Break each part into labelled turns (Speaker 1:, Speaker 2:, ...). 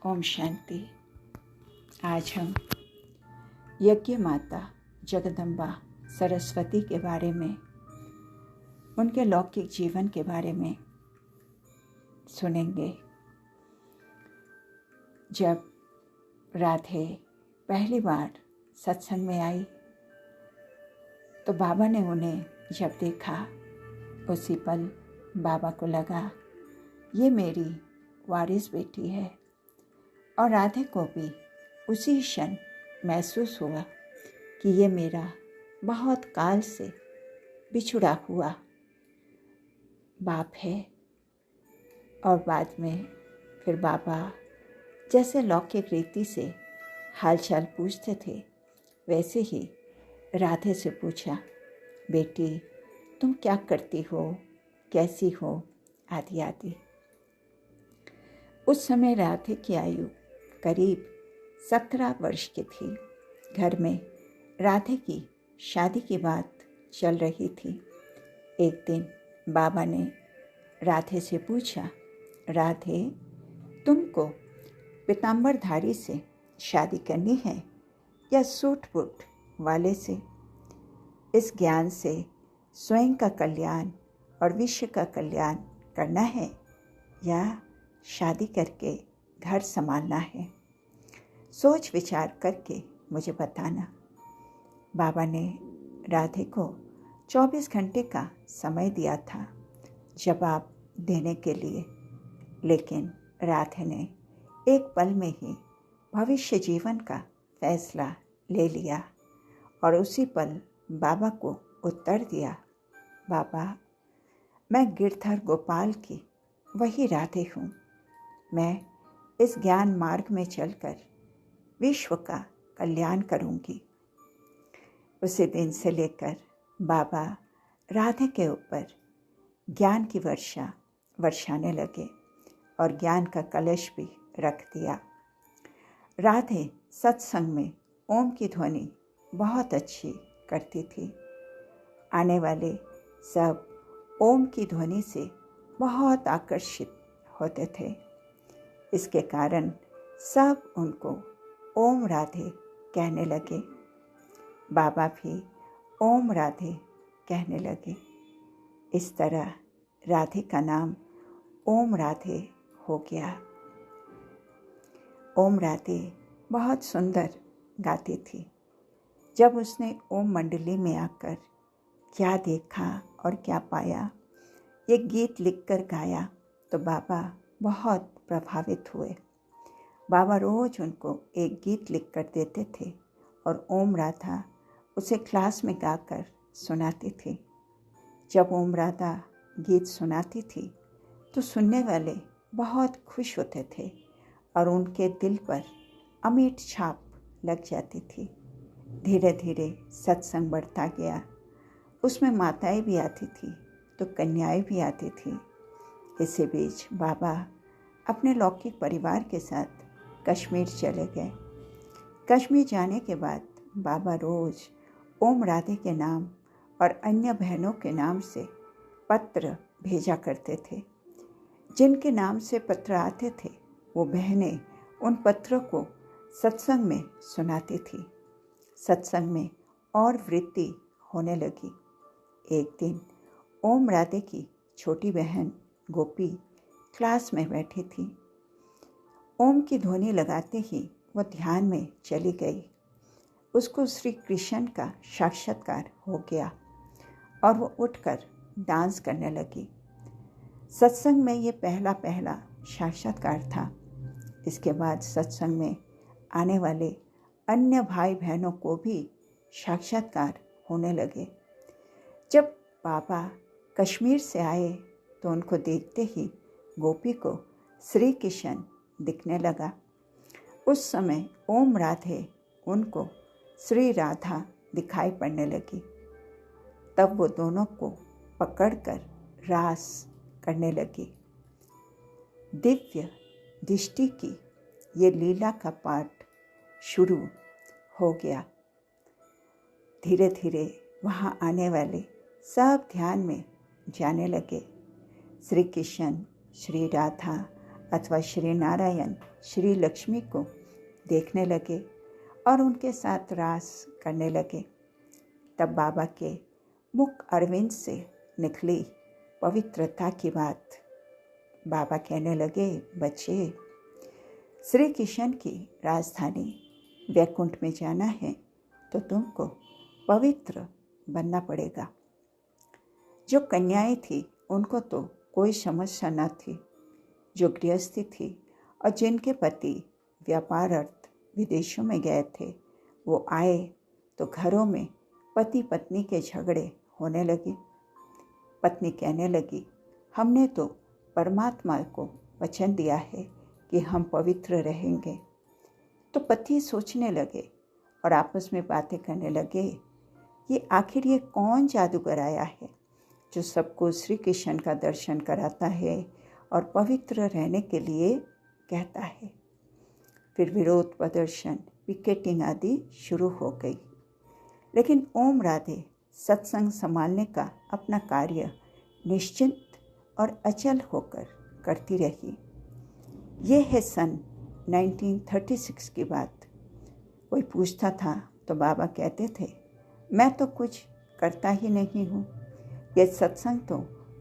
Speaker 1: ओम शांति। आज हम यज्ञ माता जगदम्बा सरस्वती के बारे में, उनके लौकिक जीवन के बारे में सुनेंगे। जब राधे पहली बार सत्संग में आई तो बाबा ने उन्हें जब देखा, उसी पल बाबा को लगा ये मेरी वारिस बेटी है। और राधे को भी उसी क्षण महसूस हुआ कि ये मेरा बहुत काल से बिछुड़ा हुआ बाप है। और बाद में फिर बाबा जैसे लौकिक रीति से हालचाल पूछते थे, वैसे ही राधे से पूछा, बेटी तुम क्या करती हो, कैसी हो, आदि आदि। उस समय राधे की आयु करीब 17 वर्ष की थी। घर में राधे की शादी की बात चल रही थी। एक दिन बाबा ने राधे से पूछा, राधे तुमको पीताम्बरधारी से शादी करनी है या सूट बूट वाले से? इस ज्ञान से स्वयं का कल्याण और विश्व का कल्याण करना है या शादी करके घर संभालना है? सोच विचार करके मुझे बताना। बाबा ने राधे को 24 घंटे का समय दिया था जवाब देने के लिए, लेकिन राधे ने एक पल में ही भविष्य जीवन का फैसला ले लिया और उसी पल बाबा को उत्तर दिया, बाबा मैं गिरधर गोपाल की वही राधे हूँ। मैं इस ज्ञान मार्ग में चलकर विश्व का कल्याण करूँगी। उसी दिन से लेकर बाबा राधे के ऊपर ज्ञान की वर्षा बरसाने लगे और ज्ञान का कलश भी रख दिया। राधे सत्संग में ओम की ध्वनि बहुत अच्छी करती थी। आने वाले सब ओम की ध्वनि से बहुत आकर्षित होते थे। इसके कारण सब उनको ओम राधे कहने लगे। बाबा भी ओम राधे कहने लगे। इस तरह राधे का नाम ओम राधे हो गया। ओम राधे बहुत सुंदर गाती थी। जब उसने ओम मंडली में आकर क्या देखा और क्या पाया, ये गीत लिखकर गाया तो बाबा बहुत प्रभावित हुए। बाबा रोज उनको एक गीत लिख कर देते थे और ओम राधा उसे क्लास में गाकर सुनाती थी। जब ओम राधा गीत सुनाती थी तो सुनने वाले बहुत खुश होते थे और उनके दिल पर अमिट छाप लग जाती थी। धीरे धीरे सत्संग बढ़ता गया। उसमें माताएं भी आती थी तो कन्याएं भी आती थी। इसी बीच बाबा अपने लौकिक परिवार के साथ कश्मीर चले गए। कश्मीर जाने के बाद बाबा रोज ओम राधे के नाम और अन्य बहनों के नाम से पत्र भेजा करते थे। जिनके नाम से पत्र आते थे वो बहनें उन पत्रों को सत्संग में सुनाती थी। सत्संग में और वृद्धि होने लगी। एक दिन ओम राधे की छोटी बहन गोपी क्लास में बैठी थी। ओम की ध्वनि लगाते ही वो ध्यान में चली गई। उसको श्री कृष्ण का साक्षात्कार हो गया और वो उठकर डांस करने लगी। सत्संग में ये पहला साक्षात्कार था। इसके बाद सत्संग में आने वाले अन्य भाई बहनों को भी साक्षात्कार होने लगे। जब बाबा कश्मीर से आए तो उनको देखते ही गोपी को श्री कृष्ण दिखने लगा। उस समय ओम राधे उनको श्री राधा दिखाई पड़ने लगी। तब वो दोनों को पकड़कर रास करने लगी। दिव्य दृष्टि की ये लीला का पाठ शुरू हो गया। धीरे धीरे वहाँ आने वाले सब ध्यान में जाने लगे। श्री कृष्ण, श्री राधा अथवा श्री नारायण श्री लक्ष्मी को देखने लगे और उनके साथ रास करने लगे। तब बाबा के मुख अरविंद से निकली पवित्रता की बात। बाबा कहने लगे, बच्चे, श्री कृष्ण की राजधानी वैकुंठ में जाना है तो तुमको पवित्र बनना पड़ेगा। जो कन्याएं थी उनको तो कोई समस्या न थी। जो गृहस्थी थी और जिनके पति व्यापार अर्थ विदेशों में गए थे, वो आए तो घरों में पति पत्नी के झगड़े होने लगे। पत्नी कहने लगी, हमने तो परमात्मा को वचन दिया है कि हम पवित्र रहेंगे। तो पति सोचने लगे और आपस में बातें करने लगे, ये आखिर ये कौन जादूगर आया है जो सबको श्री कृष्ण का दर्शन कराता है और पवित्र रहने के लिए कहता है। फिर विरोध प्रदर्शन, पिकेटिंग आदि शुरू हो गई। लेकिन ओम राधे सत्संग संभालने का अपना कार्य निश्चिंत और अचल होकर करती रही। ये है सन 1936 की बात। कोई पूछता था तो बाबा कहते थे, मैं तो कुछ करता ही नहीं हूँ। ये सत्संग तो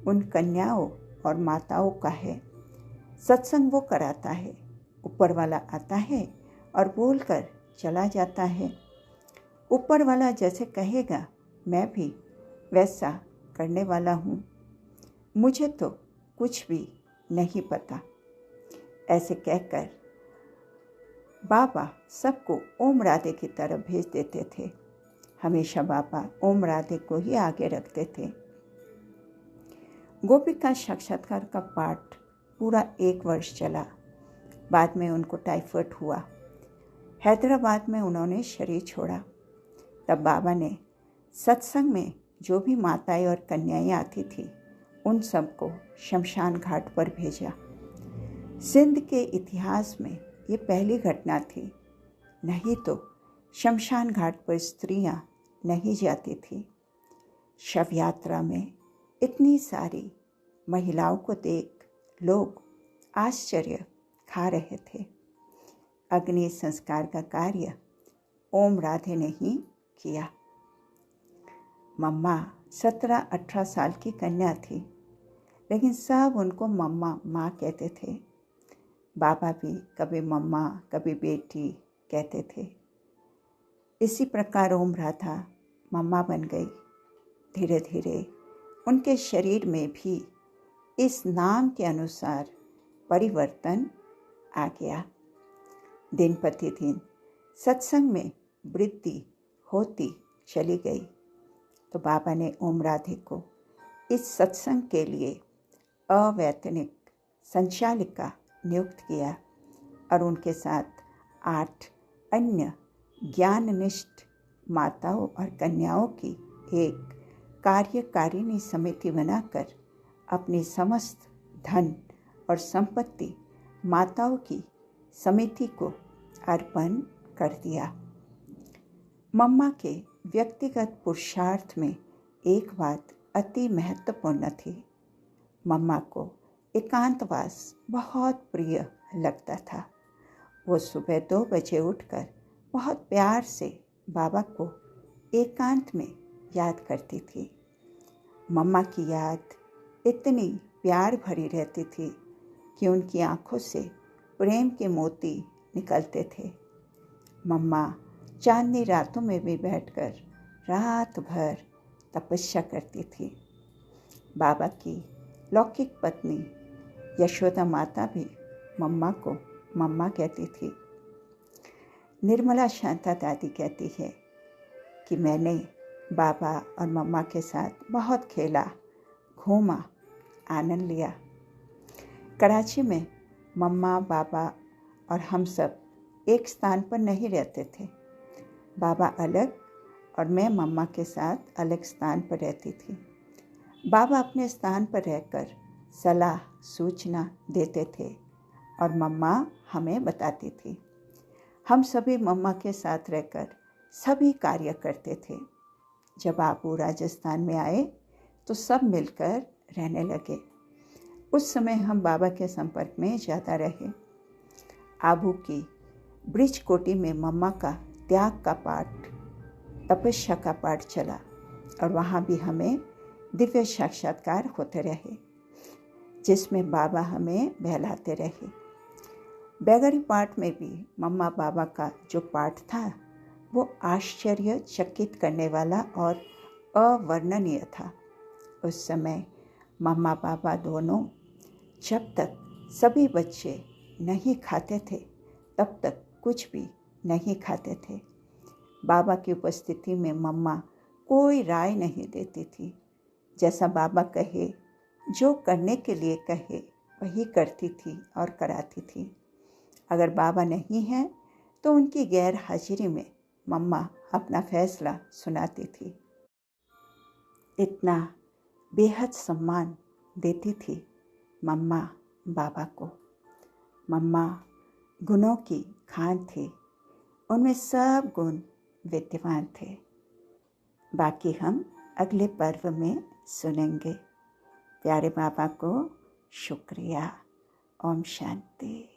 Speaker 1: उन कन्याओं और माताओं का है। सत्संग वो कराता है, ऊपर वाला आता है और बोलकर चला जाता है। ऊपर वाला जैसे कहेगा मैं भी वैसा करने वाला हूँ। मुझे तो कुछ भी नहीं पता। ऐसे कहकर बाबा सबको ओम राधे की तरफ भेज देते थे। हमेशा बाबा ओम राधे को ही आगे रखते थे। गोपिका साक्षात्कार का पाठ पूरा 1 वर्ष चला। बाद में उनको टाइफाइड हुआ। हैदराबाद में उन्होंने शरीर छोड़ा। तब बाबा ने सत्संग में जो भी माताएं और कन्याएं आती थी उन सबको शमशान घाट पर भेजा। सिंध के इतिहास में ये पहली घटना थी। नहीं तो शमशान घाट पर स्त्रियां नहीं जाती थी। शव यात्रा में इतनी सारी महिलाओं को देख लोग आश्चर्य खा रहे थे। अग्नि संस्कार का कार्य ओम राधे ने ही किया। मम्मा 17-18 साल की कन्या थी, लेकिन सब उनको मम्मा माँ कहते थे। बाबा भी कभी मम्मा कभी बेटी कहते थे। इसी प्रकार ओम राधा मम्मा बन गई। धीरे धीरे उनके शरीर में भी इस नाम के अनुसार परिवर्तन आ गया। दिन प्रतिदिन सत्संग में वृद्धि होती चली गई। तो बाबा ने ओम राधे को इस सत्संग के लिए अवैतनिक संचालिका नियुक्त किया और उनके साथ 8 अन्य ज्ञाननिष्ठ माताओं और कन्याओं की एक कार्यकारिणी समिति बनाकर अपनी समस्त धन और संपत्ति माताओं की समिति को अर्पण कर दिया। मम्मा के व्यक्तिगत पुरुषार्थ में एक बात अति महत्वपूर्ण थी। मम्मा को एकांतवास बहुत प्रिय लगता था। वो सुबह 2 बजे उठकर बहुत प्यार से बाबा को एकांत में याद करती थी। मम्मा की याद इतनी प्यार भरी रहती थी कि उनकी आंखों से प्रेम के मोती निकलते थे। मम्मा चांदनी रातों में भी बैठकर रात भर तपस्या करती थी। बाबा की लौकिक पत्नी यशोदा माता भी मम्मा को मम्मा कहती थी। निर्मला शांता दादी कहती है कि मैंने बाबा और मम्मा के साथ बहुत खेला, घूमा, आनंद लिया। कराची में मम्मा, बाबा और हम सब एक स्थान पर नहीं रहते थे। बाबा अलग और मैं मम्मा के साथ अलग स्थान पर रहती थी। बाबा अपने स्थान पर रहकर सलाह सूचना देते थे और मम्मा हमें बताती थी। हम सभी मम्मा के साथ रहकर सभी कार्य करते थे। जब आबू राजस्थान में आए तो सब मिलकर रहने लगे। उस समय हम बाबा के संपर्क में ज़्यादा रहे। आबू की ब्रिज कोटी में मम्मा का त्याग का पाठ, तपस्या का पाठ चला और वहाँ भी हमें दिव्य साक्षात्कार होते रहे, जिसमें बाबा हमें बहलाते रहे। बैगरी पाठ में भी मम्मा बाबा का जो पाठ था वो आश्चर्यचकित करने वाला और अवर्णनीय था। उस समय मम्मा बाबा दोनों जब तक सभी बच्चे नहीं खाते थे तब तक कुछ भी नहीं खाते थे। बाबा की उपस्थिति में मम्मा कोई राय नहीं देती थी। जैसा बाबा कहे, जो करने के लिए कहे वही करती थी और कराती थी। अगर बाबा नहीं है तो उनकी गैर हाजिरी में मम्मा अपना फैसला सुनाती थी। इतना बेहद सम्मान देती थी मम्मा बाबा को। मम्मा गुणों की खान थी, उनमें सब गुण विद्यमान थे। बाकी हम अगले पर्व में सुनेंगे। प्यारे बाबा को शुक्रिया। ओम शांति।